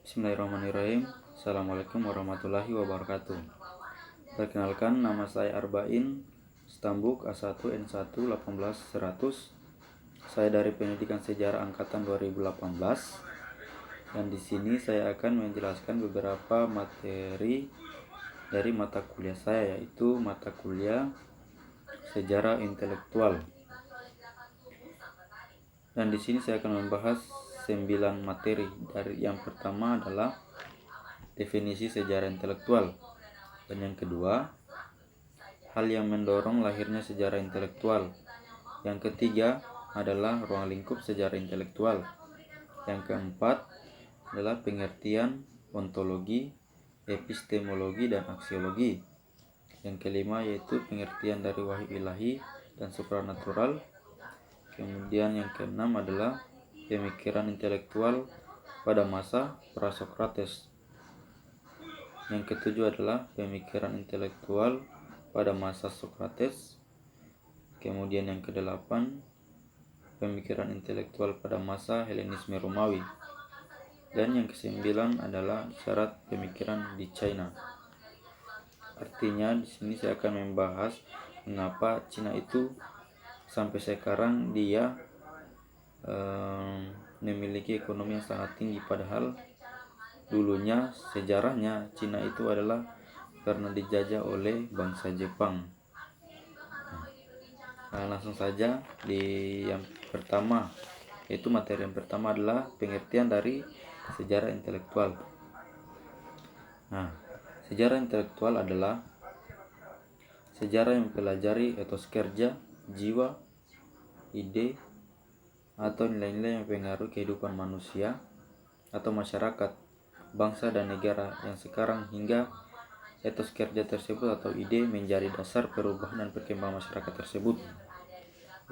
Bismillahirrahmanirrahim. Assalamualaikum warahmatullahi wabarakatuh. Perkenalkan, nama saya Arba'in Stambuk A1N1 18100. Saya dari Pendidikan Sejarah Angkatan 2018. Dan di sini saya akan menjelaskan beberapa materi dari mata kuliah saya, yaitu mata kuliah Sejarah Intelektual. Dan di sini saya akan membahas 9 materi. Dari yang pertama adalah definisi sejarah intelektual, dan yang kedua, hal yang mendorong lahirnya sejarah intelektual. Yang ketiga adalah ruang lingkup sejarah intelektual. Yang keempat adalah pengertian ontologi, epistemologi, dan aksiologi. Yang kelima yaitu pengertian dari wahyu ilahi dan supranatural. Kemudian yang keenam adalah pemikiran intelektual pada masa pra-Sokrates. Yang ketujuh adalah pemikiran intelektual pada masa Sokrates. Kemudian yang kedelapan, pemikiran intelektual pada masa Helenisme Romawi. Dan yang kesembilan adalah syarat pemikiran di China. Artinya di sini saya akan membahas mengapa Cina itu sampai sekarang dia memiliki ekonomi yang sangat tinggi, padahal dulunya sejarahnya Cina itu adalah karena dijajah oleh bangsa Jepang. Langsung saja di yang pertama, yaitu materi yang pertama adalah pengertian dari sejarah intelektual. Sejarah intelektual adalah sejarah yang mempelajari etos kerja, jiwa, ide, atau nilai-nilai yang mempengaruhi kehidupan manusia atau masyarakat, bangsa dan negara yang sekarang hingga etos kerja tersebut atau ide menjadi dasar perubahan dan perkembangan masyarakat tersebut.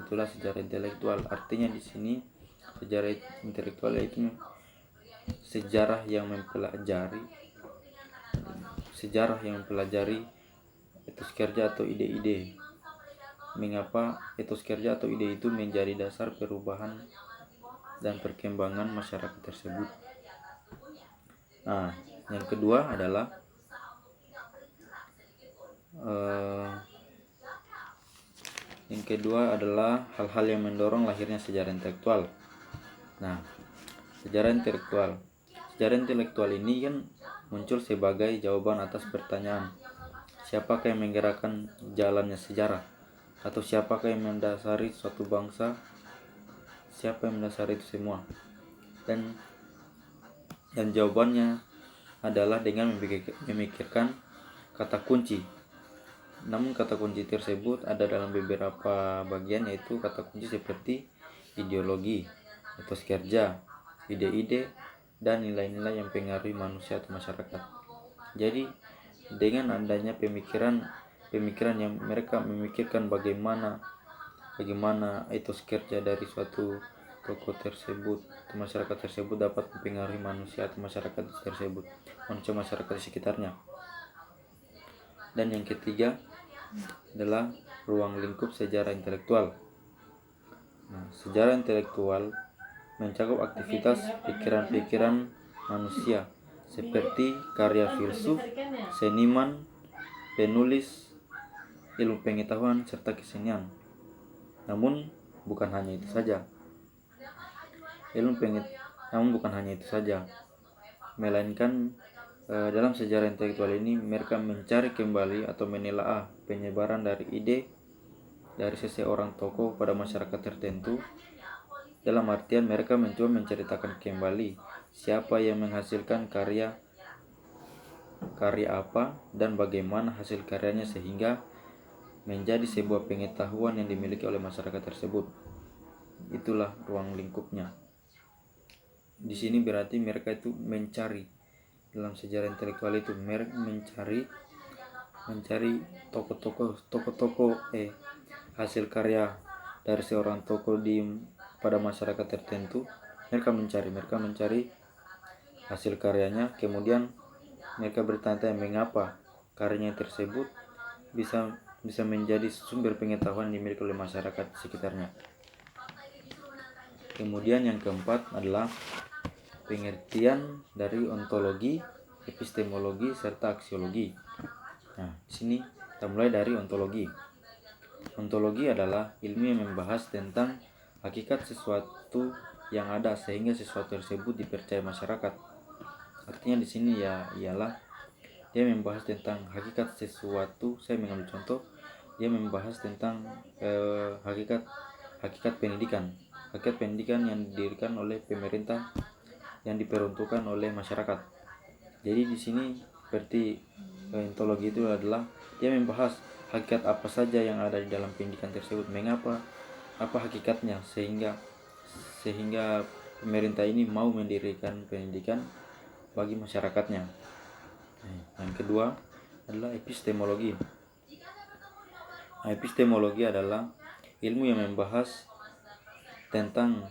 Itulah sejarah intelektual. Artinya di sini sejarah intelektual yaitu sejarah yang mempelajari etos kerja atau ide-ide. Mengapa etos kerja atau ide itu menjadi dasar perubahan dan perkembangan masyarakat tersebut. Yang kedua adalah hal-hal yang mendorong lahirnya sejarah intelektual. Sejarah intelektual ini kan muncul sebagai jawaban atas pertanyaan, siapakah yang menggerakkan jalannya sejarah, atau siapakah yang mendasari suatu bangsa, siapa yang mendasari itu semua. Dan jawabannya adalah dengan memikirkan kata kunci. Namun kata kunci tersebut ada dalam beberapa bagian, yaitu kata kunci seperti ideologi, etos kerja, ide-ide, dan nilai-nilai yang mempengaruhi manusia atau masyarakat. Jadi dengan adanya pemikiran yang mereka memikirkan bagaimana etos kerja dari suatu tokoh tersebut atau masyarakat tersebut dapat mempengaruhi manusia atau masyarakat tersebut, masyarakat di sekitarnya. Dan yang ketiga adalah ruang lingkup sejarah intelektual. Sejarah intelektual mencakup aktivitas pikiran-pikiran manusia seperti karya filsuf, seniman, penulis, ilmu pengetahuan, serta kesenian. Namun bukan hanya itu saja, melainkan dalam sejarah intelektual ini mereka mencari kembali atau menelaah penyebaran dari ide dari seseorang tokoh pada masyarakat tertentu. Dalam artian mereka mencoba menceritakan kembali siapa yang menghasilkan karya apa dan bagaimana hasil karyanya sehingga menjadi sebuah pengetahuan yang dimiliki oleh masyarakat tersebut. Itulah ruang lingkupnya. Di sini berarti mereka itu mencari, dalam sejarah intelektual itu mereka mencari tokoh-tokoh hasil karya dari seorang tokoh pada masyarakat tertentu. Mereka mencari hasil karyanya, kemudian mereka bertanya mengapa karyanya tersebut bisa menjadi sumber pengetahuan yang dimiliki oleh masyarakat sekitarnya. Kemudian yang keempat adalah pengertian dari ontologi, epistemologi, serta aksiologi. Nah, di sini kita mulai dari ontologi. Ontologi adalah ilmu yang membahas tentang hakikat sesuatu yang ada sehingga sesuatu tersebut dipercaya masyarakat. Artinya di sini ialah dia membahas tentang hakikat sesuatu. Saya mengambil contoh, dia membahas tentang hakikat pendidikan. Hakikat pendidikan yang didirikan oleh pemerintah yang diperuntukkan oleh masyarakat. Jadi di sini seperti ontologi itu adalah dia membahas hakikat apa saja yang ada di dalam pendidikan tersebut, mengapa, apa hakikatnya sehingga pemerintah ini mau mendirikan pendidikan bagi masyarakatnya. Yang kedua adalah epistemologi. Epistemologi adalah ilmu yang membahas tentang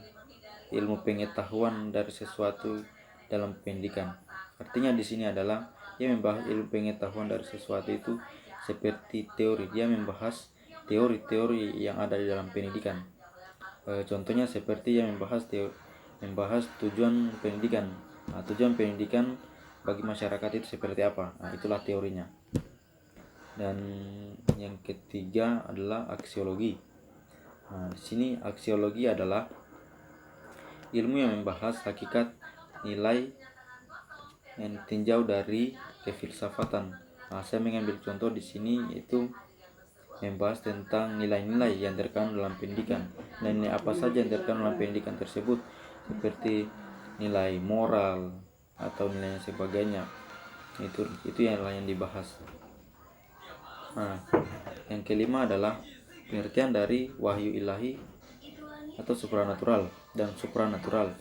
ilmu pengetahuan dari sesuatu dalam pendidikan. Artinya di sini adalah dia membahas ilmu pengetahuan dari sesuatu itu seperti teori. Dia membahas teori-teori yang ada di dalam pendidikan. Contohnya seperti yang membahas tujuan pendidikan. Nah, tujuan pendidikan bagi masyarakat itu seperti apa? Nah, itulah teorinya. Dan yang ketiga adalah aksiologi. Nah, di sini aksiologi adalah ilmu yang membahas hakikat nilai yang ditinjau dari kefilsafatan. Nah, saya mengambil contoh di sini yaitu membahas tentang nilai-nilai yang terkandung dalam pendidikan. Nilai apa saja yang terkandung dalam pendidikan tersebut, seperti nilai moral atau nilai sebagainya. Itu yang dibahas. Nah, yang kelima adalah pengertian dari wahyu ilahi atau supranatural dan supranatural.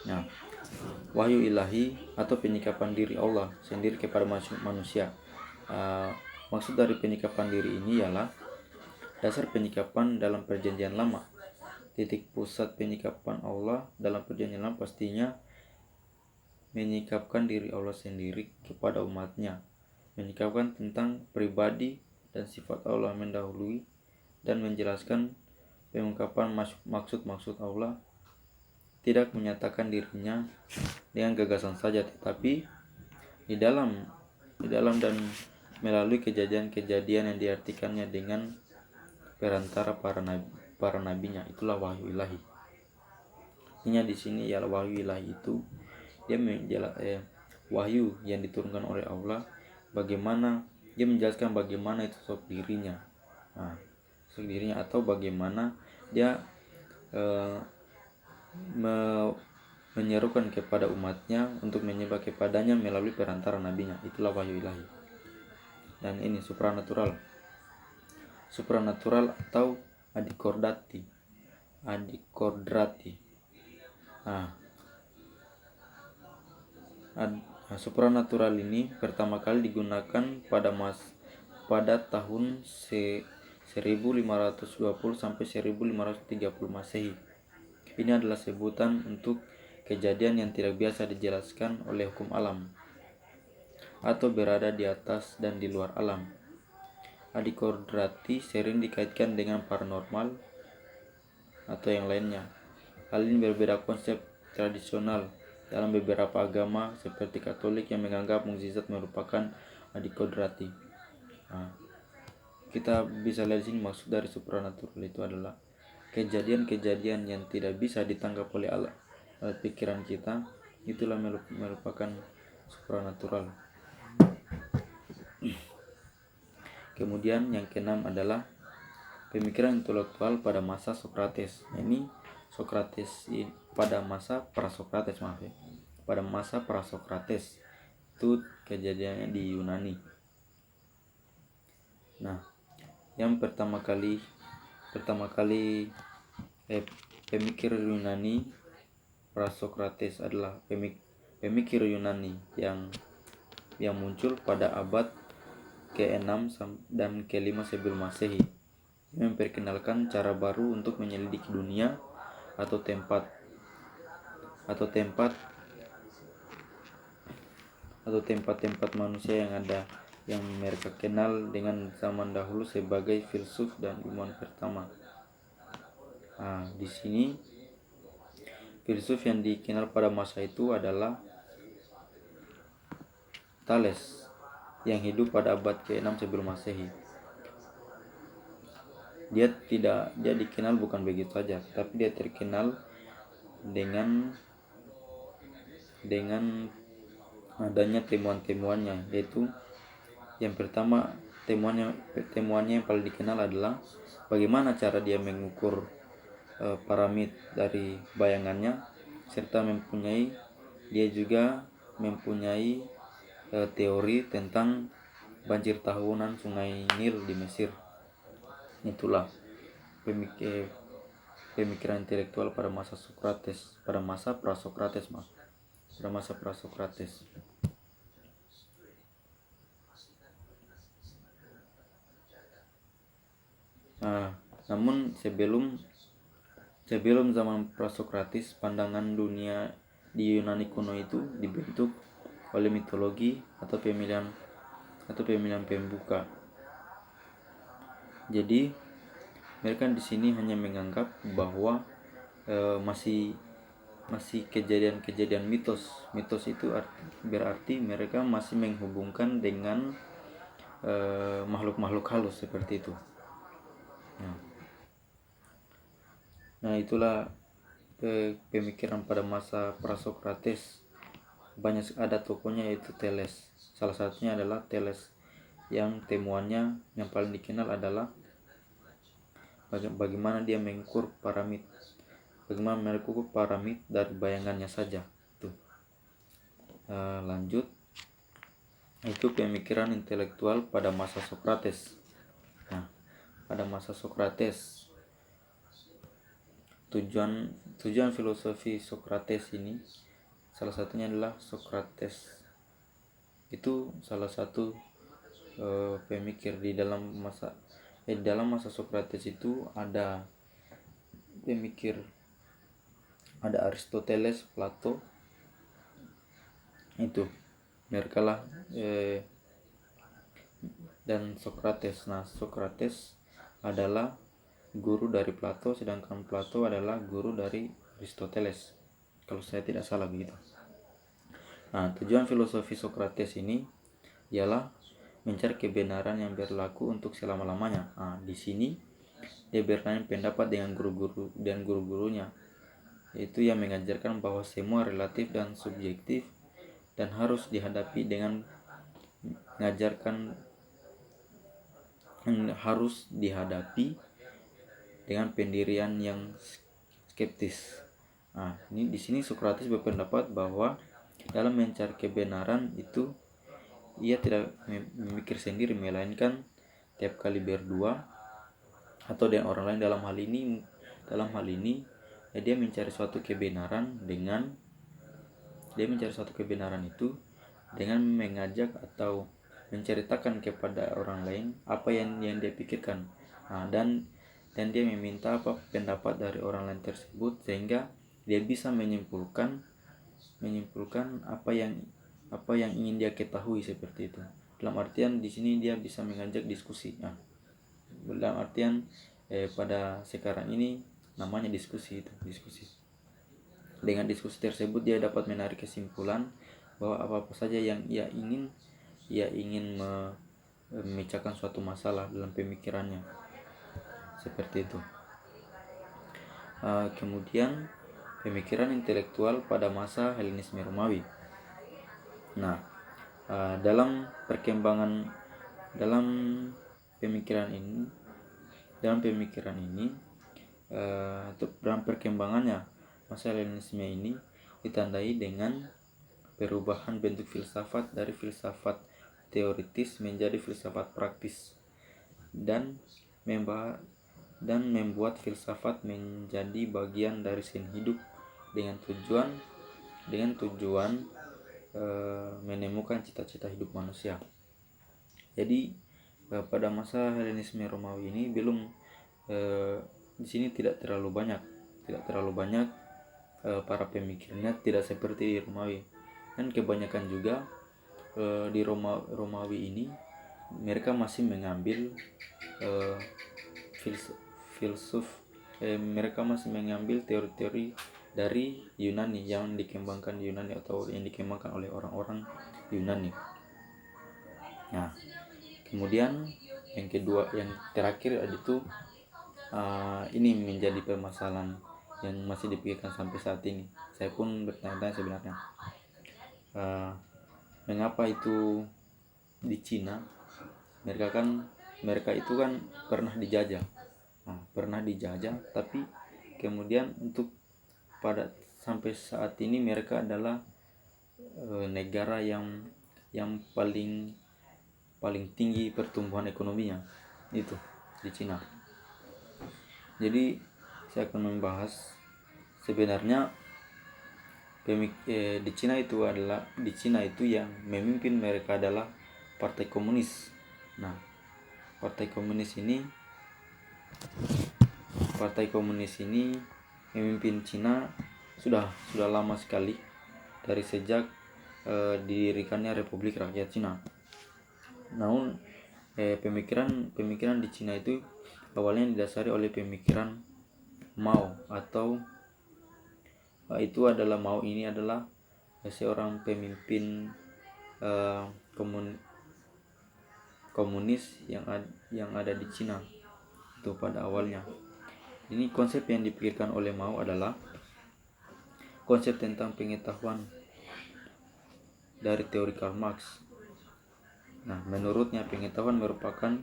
Nah, wahyu ilahi atau penyikapan diri Allah sendiri kepada manusia. Maksud dari penyikapan diri ini ialah dasar penyikapan dalam perjanjian lama. Titik pusat penyikapan Allah dalam perjanjian lama pastinya menyikapkan diri Allah sendiri kepada umatnya, menyikapkan tentang pribadi dan sifat Allah mendahului dan menjelaskan pengungkapan maksud-maksud Allah, tidak menyatakan dirinya dengan gagasan saja, tetapi di dalam dan melalui kejadian-kejadian yang diartikannya dengan perantara para nabinya. Itulah wahyu ilahi. Artinya di sini ialah wahyu ilahi itu dia wahyu yang diturunkan oleh Allah, bagaimana dia menjelaskan bagaimana itu sosok dirinya. Nah, sosok dirinya atau bagaimana dia menyerukan kepada umatnya untuk menyembah kepadanya melalui perantara nabinya. Itulah wahyu ilahi. Dan ini supranatural atau adikordrati. Supranatural ini pertama kali digunakan pada tahun 1520 sampai 1530 Masehi. Ini adalah sebutan untuk kejadian yang tidak biasa dijelaskan oleh hukum alam atau berada di atas dan di luar alam. Adikordrati sering dikaitkan dengan paranormal atau yang lainnya. Hal ini berbeda konsep tradisional dalam beberapa agama seperti Katolik yang menganggap mukjizat merupakan adikordrati. Nah, kita bisa lihat di sini maksud dari supranatural itu adalah kejadian-kejadian yang tidak bisa ditangkap oleh alat pikiran kita. Itulah merupakan supranatural. Kemudian yang keenam adalah pemikiran intelektual pada masa Sokrates. Ini Sokrates pada masa Prasokrates, pada masa Prasokrates itu kejadiannya di Yunani. Nah, yang pertama kali pemikir Yunani Prasokrates adalah pemikir Yunani yang muncul pada abad ke-6 dan ke-5 sebelum Masehi. Dia memperkenalkan cara baru untuk menyelidiki dunia atau tempat-tempat manusia yang ada, yang mereka kenal dengan zaman dahulu sebagai filsuf dan ilmuwan pertama. Di sini Filsuf yang dikenal pada masa itu adalah Thales yang hidup pada abad ke-6 sebelum Masehi. Dia dikenal bukan begitu saja, tapi dia terkenal dengan adanya temuan-temuannya, yaitu yang pertama temuannya yang paling dikenal adalah bagaimana cara dia mengukur paramid dari bayangannya, serta dia juga mempunyai teori tentang banjir tahunan Sungai Nil di Mesir. Itulah pemikiran intelektual pada masa Sokrates, pada masa Prasokrates. Namun sebelum zaman Prasokrates, pandangan dunia di Yunani kuno itu dibentuk oleh mitologi atau pemilihan pembuka. Jadi mereka di sini hanya menganggap bahwa masih kejadian-kejadian mitos itu berarti mereka masih menghubungkan dengan makhluk-makhluk halus seperti itu. Nah itulah pemikiran pada masa Prasokrates. Banyak ada tokohnya, yaitu Thales. Salah satunya adalah Thales, yang temuannya yang paling dikenal adalah bagaimana dia mengukur paramid dari bayangannya saja. Lanjut, itu pemikiran intelektual pada masa Sokrates. Nah, pada masa Sokrates, tujuan filosofi Sokrates ini salah satunya adalah Sokrates itu salah satu pemikir di dalam masa Sokrates itu ada Aristoteles, Plato, itu mereka lah dan Sokrates. Nah, Sokrates adalah guru dari Plato, sedangkan Plato adalah guru dari Aristoteles, kalau saya tidak salah begitu. Nah, tujuan filosofi Sokrates ini ialah mencari kebenaran yang berlaku untuk selama-lamanya. Nah, di sini dia bertanya pendapat dengan guru-gurunya, itu yang mengajarkan bahwa semua relatif dan subjektif dan harus dihadapi dengan pendirian yang skeptis. Nah, ini di sini Sokrates berpendapat bahwa dalam mencari kebenaran itu ia tidak memikir sendiri, melainkan tiap kali berdua atau dengan orang lain. Dalam hal ini dia mencari suatu kebenaran itu dengan mengajak atau menceritakan kepada orang lain apa yang dia pikirkan. Nah, dan dia meminta pendapat dari orang lain tersebut, sehingga dia bisa menyimpulkan apa yang ingin dia ketahui, seperti itu. Dalam artian di sini dia bisa mengajak diskusi. Nah, dalam artian pada sekarang ini namanya diskusi. Dengan diskusi tersebut dia dapat menarik kesimpulan bahwa apa saja yang ia ingin memecahkan suatu masalah dalam pemikirannya, seperti itu. Kemudian pemikiran intelektual pada masa Helenisme Romawi. Nah, dalam pemikiran perkembangannya masa Helenisme ini ditandai dengan perubahan bentuk filsafat dari filsafat teoritis menjadi filsafat praktis, dan membuat filsafat menjadi bagian dari sen hidup dengan tujuan menemukan cita-cita hidup manusia. Jadi pada masa Helenisme Romawi ini di sini tidak terlalu banyak para pemikirnya, tidak seperti di Romawi. Dan kebanyakan juga di Romawi ini mereka masih mengambil mereka masih mengambil teori-teori dari Yunani, yang dikembangkan di Yunani atau yang dikembangkan oleh orang-orang Yunani. Nah, kemudian yang kedua, yang terakhir itu ini menjadi permasalahan yang masih dipikirkan sampai saat ini. Saya pun bertanya-tanya sebenarnya, mengapa itu di Cina mereka itu kan pernah dijajah. Pernah dijajah, tapi kemudian untuk pada sampai saat ini mereka adalah negara yang paling tinggi pertumbuhan ekonominya itu di Cina. Jadi saya akan membahas sebenarnya di Cina itu yang memimpin mereka adalah Partai Komunis. Nah, Partai Komunis ini memimpin Cina sudah lama sekali, dari sejak didirikannya Republik Rakyat Cina. Namun pemikiran di Cina itu awalnya didasari oleh pemikiran Mao, atau Mao ini adalah seorang pemimpin komunis yang ada di Cina itu pada awalnya. Ini konsep yang dipikirkan oleh Mao adalah konsep tentang pengetahuan dari teori Karl Marx. Nah, menurutnya pengetahuan merupakan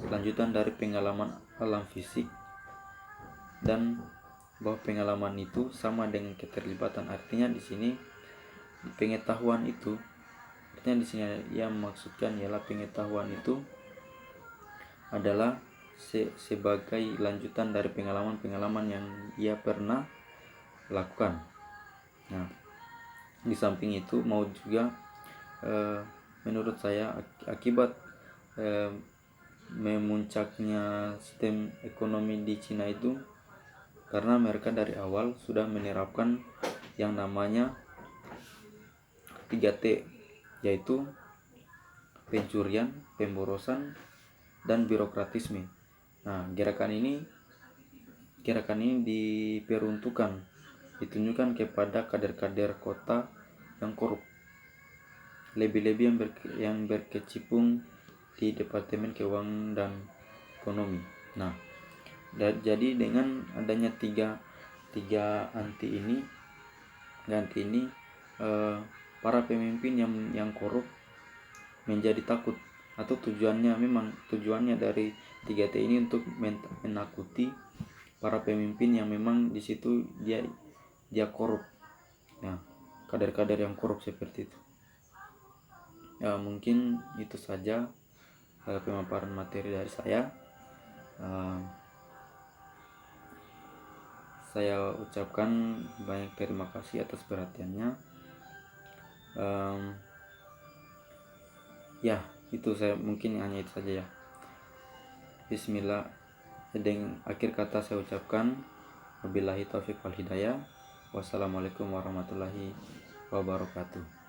lanjutan dari pengalaman alam fisik, dan bahwa pengalaman itu sama dengan keterlibatan. Artinya di sini pengetahuan itu, artinya di sini yang maksudkan ialah pengetahuan itu adalah sebagai lanjutan dari pengalaman-pengalaman yang ia pernah lakukan. Nah, di samping itu mau juga menurut saya akibat memuncaknya sistem ekonomi di Cina itu karena mereka dari awal sudah menerapkan yang namanya 3T, yaitu pencurian, pemborosan, dan birokratisme. Nah, gerakan ini ditunjukkan kepada kader-kader kota yang korup, lebih-lebih yang berkecimpung di Departemen Keuangan dan Ekonomi. Nah, jadi dengan adanya tiga anti ini para pemimpin yang korup menjadi takut, atau tujuannya dari 3T ini untuk menakuti para pemimpin yang memang di situ dia korup. Nah, kader-kader yang korup seperti itu. Ya, mungkin itu saja pemaparan materi dari saya. Saya ucapkan banyak terima kasih atas perhatiannya. Ya, itu saya mungkin hanya itu saja ya. Bismillah. Dengan akhir kata saya ucapkan wabillahi taufiq wal hidayah. Wassalamualaikum warahmatullahi wabarakatuh.